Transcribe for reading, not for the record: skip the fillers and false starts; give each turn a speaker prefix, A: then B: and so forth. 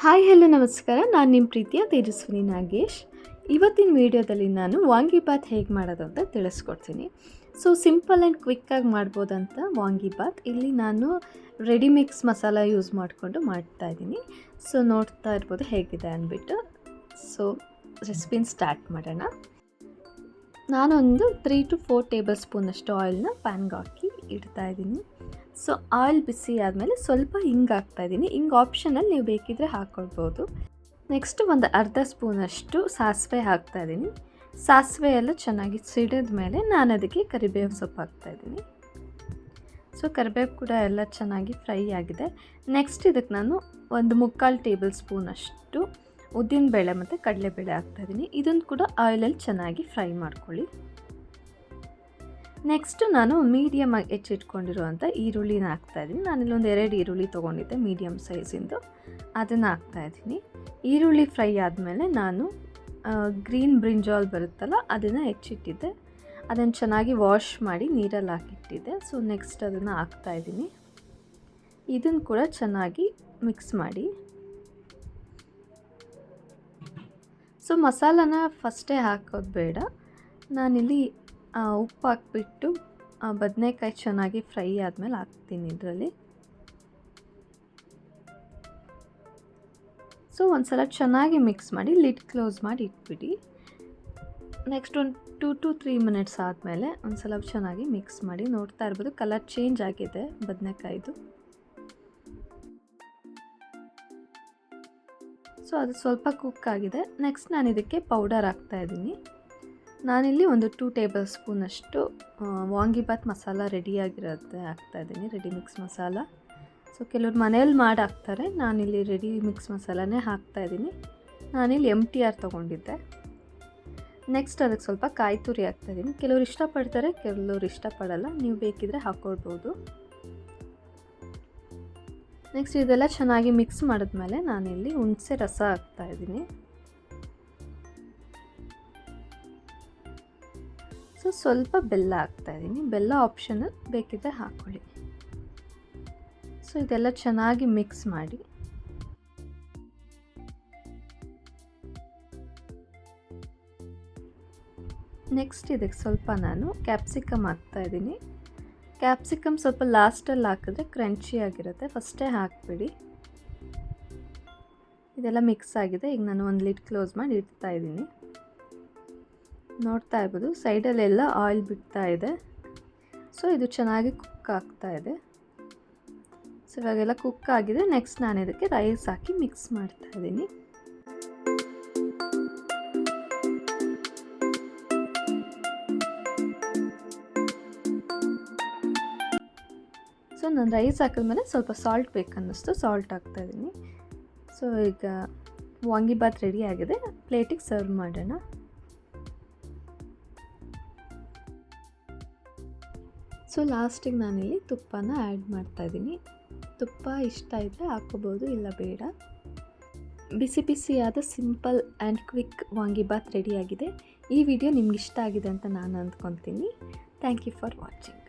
A: Hi hello ನಮಸ್ಕಾರ. ನಾನು ನಿಮ್ಮ ಪ್ರೀತಿಯ ತೇಜಸ್ವಿನಿ ನಾಗೇಶ್. ಇವತ್ತಿನ ವೀಡಿಯೋದಲ್ಲಿ ನಾನು ವಾಂಗಿಬಾತ್ ಹೇಗೆ ಮಾಡೋದು ಅಂತ ತಿಳಿಸ್ಕೊಡ್ತೀನಿ. ಸೊ ಸಿಂಪಲ್ ಆ್ಯಂಡ್ ಕ್ವಿಕ್ಕಾಗಿ ಮಾಡ್ಬೋದಂತ ವಾಂಗಿಬಾತ್. ಇಲ್ಲಿ ನಾನು ರೆಡಿ ಮಿಕ್ಸ್ ಮಸಾಲ ಯೂಸ್ ಮಾಡಿಕೊಂಡು ಮಾಡ್ತಾಯಿದ್ದೀನಿ. ಸೊ ನೋಡ್ತಾ ಇರ್ಬೋದು ಹೇಗಿದೆ ಅಂದ್ಬಿಟ್ಟು. ಸೊ ರೆಸಿಪಿನ ಸ್ಟಾರ್ಟ್ ಮಾಡೋಣ. ನಾನೊಂದು 3 to 4 ಟೇಬಲ್ ಸ್ಪೂನಷ್ಟು ಆಯಿಲ್ನ ಪ್ಯಾನ್ಗೆ ಹಾಕಿ ಇಡ್ತಾಯಿದ್ದೀನಿ. ಸೊ ಆಯಿಲ್ ಬಿಸಿ ಆದಮೇಲೆ ಸ್ವಲ್ಪ ಹಿಂಗೆ ಹಾಕ್ತಾಯಿದ್ದೀನಿ. ಹಿಂಗೆ ಆಪ್ಷನಲ್ಲಿ ನೀವು ಬೇಕಿದ್ದರೆ ಹಾಕ್ಕೊಳ್ಬೋದು. ನೆಕ್ಸ್ಟು ಒಂದು ಅರ್ಧ ಸ್ಪೂನಷ್ಟು ಸಾಸಿವೆ ಹಾಕ್ತಾಯಿದ್ದೀನಿ. ಸಾಸಿವೆ ಎಲ್ಲ ಚೆನ್ನಾಗಿ ಸಿಡಿದ ಮೇಲೆ ನಾನು ಅದಕ್ಕೆ ಕರಿಬೇವು ಸೊಪ್ಪು ಹಾಕ್ತಾಯಿದ್ದೀನಿ. ಸೊ ಕರಿಬೇವು ಕೂಡ ಎಲ್ಲ ಚೆನ್ನಾಗಿ ಫ್ರೈ ಆಗಿದೆ. ನೆಕ್ಸ್ಟ್ ಇದಕ್ಕೆ ನಾನು ಒಂದು 3/4 ಟೇಬಲ್ ಸ್ಪೂನಷ್ಟು ಉದ್ದಿನಬೇಳೆ ಮತ್ತು ಕಡಲೆಬೇಳೆ ಹಾಕ್ತಾಯಿದ್ದೀನಿ. ಇದನ್ನು ಕೂಡ ಆಯಿಲಲ್ಲಿ ಚೆನ್ನಾಗಿ ಫ್ರೈ ಮಾಡ್ಕೊಳ್ಳಿ. ನೆಕ್ಸ್ಟು ನಾನು ಮೀಡಿಯಮ್ ಆಗಿ ಹೆಚ್ಚಿಟ್ಕೊಂಡಿರುವಂಥ ಈರುಳ್ಳಿನ ಹಾಕ್ತಾಯಿದ್ದೀನಿ. ನಾನಿಲ್ಲೊಂದು 2 ಈರುಳ್ಳಿ ತೊಗೊಂಡಿದ್ದೆ ಮೀಡಿಯಮ್ ಸೈಜಿಂದು, ಅದನ್ನು ಹಾಕ್ತಾಯಿದ್ದೀನಿ. ಈರುಳ್ಳಿ ಫ್ರೈ ಆದಮೇಲೆ ನಾನು ಗ್ರೀನ್ ಬ್ರಿಂಜಾಲ್ ಬರುತ್ತಲ್ಲ ಅದನ್ನು ಹೆಚ್ಚಿಟ್ಟಿದ್ದೆ. ಅದನ್ನು ಚೆನ್ನಾಗಿ ವಾಶ್ ಮಾಡಿ ನೀರಲ್ಲಿ ಹಾಕಿಟ್ಟಿದ್ದೆ. ಸೊ ನೆಕ್ಸ್ಟ್ ಅದನ್ನು ಹಾಕ್ತಾಯಿದ್ದೀನಿ. ಇದನ್ನು ಕೂಡ ಚೆನ್ನಾಗಿ ಮಿಕ್ಸ್ ಮಾಡಿ. ಸೊ ಮಸಾಲಾನ ಫಸ್ಟೇ ಹಾಕೋದು ಬೇಡ. ನಾನಿಲ್ಲಿ ಉಪ್ಪು ಹಾಕ್ಬಿಟ್ಟು ಬದನೆಕಾಯಿ ಚೆನ್ನಾಗಿ ಫ್ರೈ ಆದಮೇಲೆ ಹಾಕ್ತೀನಿ ಇದರಲ್ಲಿ. ಸೊ ಒಂದು ಸಲ ಚೆನ್ನಾಗಿ ಮಿಕ್ಸ್ ಮಾಡಿ ಲಿಡ್ ಕ್ಲೋಸ್ ಮಾಡಿ ಇಟ್ಬಿಡಿ. ನೆಕ್ಸ್ಟ್ ಒಂದು 2 to 3 ಮಿನಿಟ್ಸ್ ಆದಮೇಲೆ ಒಂದು ಸಲ ಚೆನ್ನಾಗಿ ಮಿಕ್ಸ್ ಮಾಡಿ. ನೋಡ್ತಾ ಇರ್ಬೋದು ಕಲರ್ ಚೇಂಜ್ ಆಗಿದೆ ಬದನೆಕಾಯಿದು. ಸೊ ಅದು ಸ್ವಲ್ಪ ಕುಕ್ ಆಗಿದೆ. ನೆಕ್ಸ್ಟ್ ನಾನು ಇದಕ್ಕೆ ಪೌಡರ್ ಹಾಕ್ತಾಯಿದ್ದೀನಿ. ನಾನಿಲ್ಲಿ ಒಂದು 2 ಟೇಬಲ್ ಸ್ಪೂನಷ್ಟು ವಾಂಗಿಬಾತ್ ಮಸಾಲ ರೆಡಿಯಾಗಿರುತ್ತೆ ಹಾಕ್ತಾಯಿದ್ದೀನಿ, ರೆಡಿ ಮಿಕ್ಸ್ ಮಸಾಲ. ಸೊ ಕೆಲವ್ರು ಮನೇಲಿ ಮಾಡಿ ಹಾಕ್ತಾರೆ, ನಾನಿಲ್ಲಿ ರೆಡಿ ಮಿಕ್ಸ್ ಮಸಾಲನೇ ಹಾಕ್ತಾಯಿದ್ದೀನಿ. ನಾನಿಲ್ಲಿ MTR ತೊಗೊಂಡಿದ್ದೆ. ನೆಕ್ಸ್ಟ್ ಅದಕ್ಕೆ ಸ್ವಲ್ಪ ಕಾಯಿ ತುರಿ ಹಾಕ್ತಾಯಿದ್ದೀನಿ. ಕೆಲವ್ರು ಇಷ್ಟಪಡ್ತಾರೆ, ಕೆಲವ್ರು ಇಷ್ಟಪಡಲ್ಲ, ನೀವು ಬೇಕಿದ್ದರೆ ಹಾಕ್ಕೊಳ್ಬೋದು. ನೆಕ್ಸ್ಟ್ ಇದೆಲ್ಲ ಚೆನ್ನಾಗಿ ಮಿಕ್ಸ್ ಮಾಡಿದ್ಮೇಲೆ ನಾನಿಲ್ಲಿ ಹುಣಸೆ ರಸ ಹಾಕ್ತಾಯಿದ್ದೀನಿ. ಸೊ ಸ್ವಲ್ಪ ಬೆಲ್ಲ ಹಾಕ್ತಾಯಿದ್ದೀನಿ. ಬೆಲ್ಲ ಆಪ್ಷನಲ್, ಬೇಕಿದ್ದರೆ ಹಾಕ್ಕೊಳ್ಳಿ. ಸೊ ಇದೆಲ್ಲ ಚೆನ್ನಾಗಿ ಮಿಕ್ಸ್ ಮಾಡಿ. ನೆಕ್ಸ್ಟ್ ಇದಕ್ಕೆ ಸ್ವಲ್ಪ ನಾನು ಕ್ಯಾಪ್ಸಿಕಮ್ ಹಾಕ್ತಾಯಿದ್ದೀನಿ. ಕ್ಯಾಪ್ಸಿಕಮ್ ಸ್ವಲ್ಪ ಲಾಸ್ಟಲ್ಲಿ ಹಾಕಿದ್ರೆ ಕ್ರಂಚಿ ಆಗಿರುತ್ತೆ, ಫಸ್ಟೇ ಹಾಕ್ಬಿಡಿ. ಇದೆಲ್ಲ ಮಿಕ್ಸ್ ಆಗಿದೆ. ಈಗ ನಾನು ಒಂದು ಲಿಡ್ ಕ್ಲೋಸ್ ಮಾಡಿ ಇಡ್ತಾಯಿದ್ದೀನಿ. ನೋಡ್ತಾ ಇರ್ಬೋದು ಸೈಡಲ್ಲೆಲ್ಲ ಆಯಿಲ್ ಬಿಡ್ತಾ ಇದೆ. ಸೊ ಇದು ಚೆನ್ನಾಗಿ ಕುಕ್ ಆಗ್ತಾ ಇದೆ. ಸೊ ಇವಾಗೆಲ್ಲ ಕುಕ್ ಆಗಿದೆ. ನೆಕ್ಸ್ಟ್ ನಾನು ಇದಕ್ಕೆ ರೈಸ್ ಹಾಕಿ ಮಿಕ್ಸ್ ಮಾಡ್ತಾ ಇದ್ದೀನಿ. ಸೊ ನಾನು ರೈಸ್ ಹಾಕಿದ್ಮೇಲೆ ಸ್ವಲ್ಪ ಸಾಲ್ಟ್ ಬೇಕನ್ನಿಸ್ತು, ಸಾಲ್ಟ್ ಹಾಕ್ತಾಯಿದ್ದೀನಿ. ಸೊ ಈಗ ವಾಂಗಿಬಾತ್ ರೆಡಿ ಆಗಿದೆ. ಪ್ಲೇಟಿಗೆ ಸರ್ವ್ ಮಾಡೋಣ. ಸೊ ಲಾಸ್ಟಿಗೆ ನಾನಿಲ್ಲಿ ತುಪ್ಪನ ಆ್ಯಡ್ ಮಾಡ್ತಾಯಿದ್ದೀನಿ. ತುಪ್ಪ ಇಷ್ಟ ಇದ್ದರೆ ಹಾಕ್ಕೋಬೋದು, ಇಲ್ಲ ಬೇಡ. ಬಿಸಿ ಬಿಸಿಯಾದ ಸಿಂಪಲ್ ಆ್ಯಂಡ್ ಕ್ವಿಕ್ ವಾಂಗಿಬಾತ್ ರೆಡಿಯಾಗಿದೆ. ಈ ವಿಡಿಯೋ ನಿಮ್ಗೆ ಇಷ್ಟ ಆಗಿದೆ ಅಂತ ನಾನು ಅಂದ್ಕೊತೀನಿ. Thank you for watching.